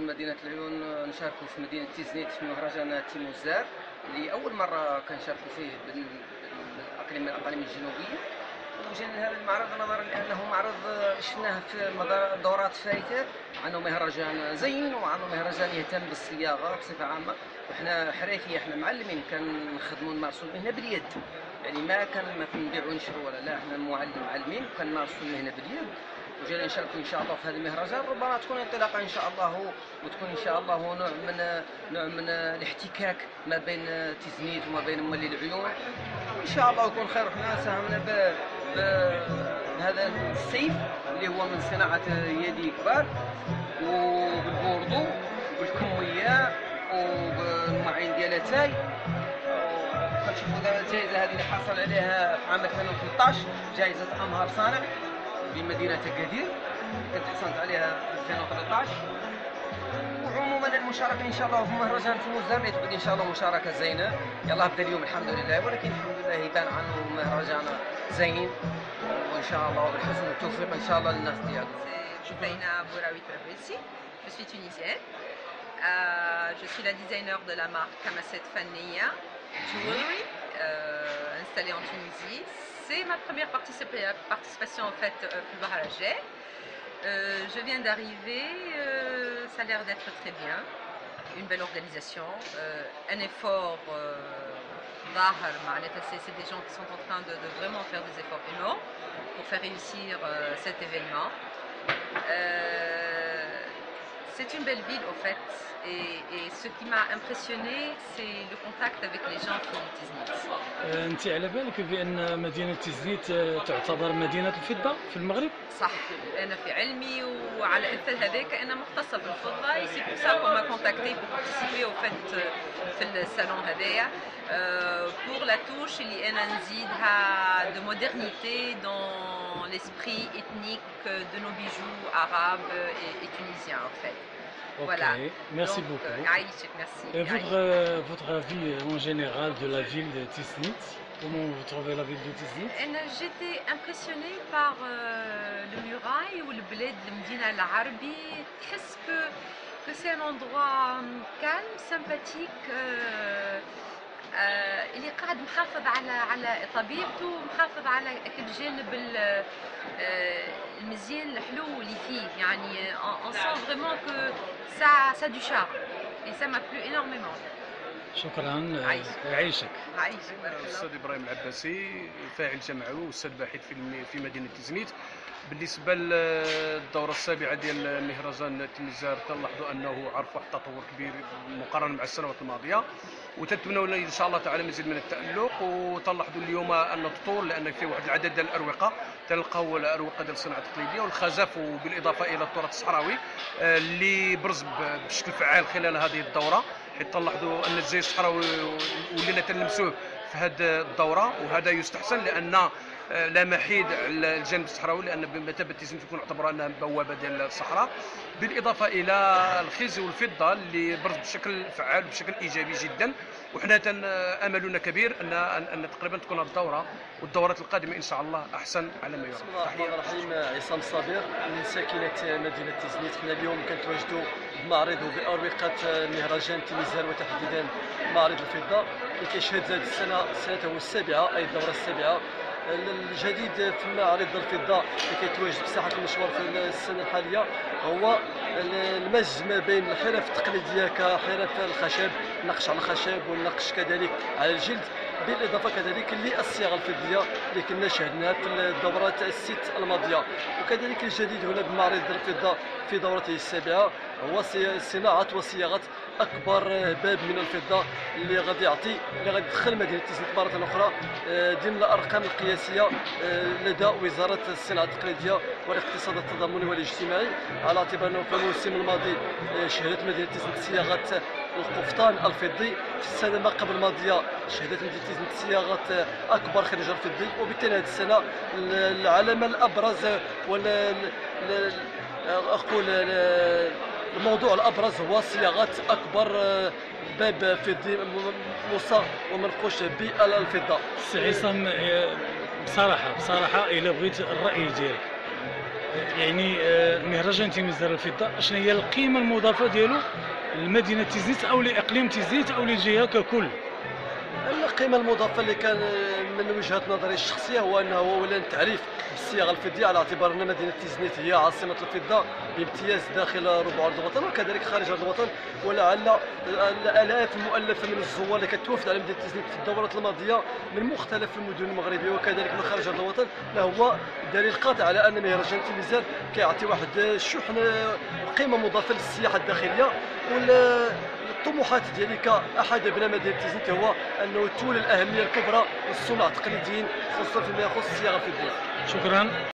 مدينة العيون نشاركوا في مدينة تيزنيت في مهرجان تيموزار اللي أول مرة كنشاركوا فيه بالأقاليم من الأقاليم الجنوبية. وجينا لهذا المعرض نظرا لأنه معرض شفناه في دورات فايتة، عنده مهرجان زين وعنده مهرجان يهتم بالصياغة بصفة عامة. وحنا حريفية، احنا معلمين كنخدموا نمارسوا المهنة باليد، يعني ما كنبيعوا ونشروا ولا لا، احنا معلمين وكنمارسوا المهنة باليد. وجينا نشاركوا ان شاء الله في هذا المهرجان، ربما تكون انطلاقه ان شاء الله، وتكون ان شاء الله هو نوع من الاحتكاك ما بين تيزنيت وما بين مولي العيون، وان شاء الله يكون خير. وحنا ساهمنا بهذا السيف اللي هو من صناعه يدي كبار، وبالبوردو وبالكميه وبالمعين ديال اتاي. كنشوفوا دابا الجائزه هذه اللي حصل عليها في عام 2013، جائزه امهر صانع بمدينة أكادير، كنت حصلت عليها في 2013. وعموما المشاركة إن شاء الله في مهرجان تيموزار تبدأ إن شاء الله مشاركة زينة. يلا بدا اليوم الحمد لله، ولكن الحمد لله يبان عنه مهرجان زين، وإن شاء الله وبالحسن التوفيق إن شاء الله للناس ديالو. Zaina Bouraoui Traversy, je suis tunisienne. Je suis la designer de la marque Kamaset Fannia Jewelry, installée en Tunisie. C'est ma première participation en fait au Baharajé. Je viens d'arriver, ça a l'air d'être très bien, une belle organisation, un effort. C'est des gens qui sont en train de vraiment faire des efforts énormes pour faire réussir cet événement. C'est une belle ville au fait, et ce qui m'a impressionné c'est le contact avec les gens qui تيزنيت. انت على بالك بان مدينه تيزنيت تعتبر مدينه الفضه في المغرب؟ صح، انا في علمي وعلى اثر هذاك انا مختصه في الفضه، et c'est pour ça qu'on m'a contacté pour participer au fait في الصالون هذايا pour la touche اللي انا نزيدها de modernité dans l'esprit ethnique de nos bijoux arabes et tunisiens en fait. Ok, voilà. Merci Donc, beaucoup. merci. Et votre avis en général de la ville de Tiznit, comment vous trouvez la ville de Tiznit? J'étais impressionnée par le muraille ou le bled de Medina al-Arabi. Qu'est-ce que c'est un endroit calme, sympathique, اللي قاعد محافظ على طبيعته ومحافظ على كل جانب المزيان الحلو اللي فيه، يعني on sent vraiment que ça a du charme et ça m'a plu énormément. شكرا. يعيشك. الاستاذ ابراهيم العباسي، فاعل جمعوي واستاذ باحث في مدينه تيزنيت. بالنسبه للدوره السابعه ديال مهرجان تيموزار تنلاحظوا انه عرف واحد التطور كبير مقارنه مع السنوات الماضيه، وتتمنوا ان شاء الله تعالى مزيد من التالق. وتنلاحظوا اليوم ان تطور لان فيه واحد العدد ديال الاروقه، تلقاو الاروقه ديال الصناعه التقليديه والخزف، وبالاضافه الى التراث الصحراوي اللي برز بشكل فعال خلال هذه الدوره، حيت تنلاحظوا ان الزي الصحراوي ولينا تلمسوه في هذه الدوره، وهذا يستحسن لان لا محيد على الجانب الصحراوي، لان بمثابه تيزنيت تكون نعتبرها انها بوابه ديال الصحراء، بالاضافه الى الخزي والفضه اللي برز بشكل فعال وبشكل ايجابي جدا. وحنا املنا كبير ان تقريبا تكون الدوره والدورات القادمه ان شاء الله احسن على ما يرام. بسم الله الرحمن الرحيم. عصام صابر من ساكنه مدينه تيزنيت. حنا اليوم كنتواجدوا بمعرض وباروقه مهرجان تيموزار وتحديدا معرض الفضه اللي كيشهد هذه السنه سنته السابعه، اي الدوره السابعه. الجديد في معرض الفضه اللي كيتواجد في ساحه المشوار في السنه الحاليه هو المزج ما بين الحرف التقليديه كحرف الخشب، النقش على الخشب والنقش كذلك على الجلد، بالاضافه كذلك للصياغه الفضيه اللي كنا شاهدناها في الدورات الست الماضيه. وكذلك الجديد هنا بمعرض الفضه في دورته السابعه هو صناعه وصياغه اكبر باب من الفضه اللي غادي يدخل مدينه تيزنيت مره اخرى ضمن الارقام القياسيه لدى وزاره الصناعه التقليديه والاقتصاد التضامني والاجتماعي، على اعتبار انه في الموسم الماضي شهدت مدينه تيزنيت صياغه القفطان الفضي، في السنه ما قبل الماضيه شهدت مدينه تيزنيت صياغه اكبر خنجر فضي، وبالتالي هذه السنه العلامه الابرز اقول الموضوع الابرز هو صياغه اكبر باب فضي مصاغ ومنقوش بالفضه. سي عصام، بصراحه الا بغيت الراي ديالك، يعني مهرجان تيميزار الفضة شنو هي القيمة المضافة ديالو لمدينة تيزنيت أو لإقليم تيزنيت أو للجهة ككل؟ القيمة المضافة اللي كان من وجهة نظري الشخصية هو أنه أولا تعريف بالصياغة الفضية، على اعتبار أن مدينة تيزنيت هي عاصمة الفضة بامتياز داخل ربوع أرض الوطن وكذلك خارج أرض الوطن، ولعل الآلاف المؤلفة من الزوار اللي كتوافد على مدينة تيزنيت في الدورات الماضية من مختلف المدن المغربية وكذلك من خارج أرض الوطن، هو دليل قاطع على أن مهرجان تيميزار كيعطي واحد الشحن قيمة مضافة للسياحة الداخلية. الطموحات ديالي كأحد أبناء مدينة تيزنيت هو أنه تولي الأهمية الكبرى للصناع التقليديين خصوصا فيما يخص الصياغة الفضية. شكرا.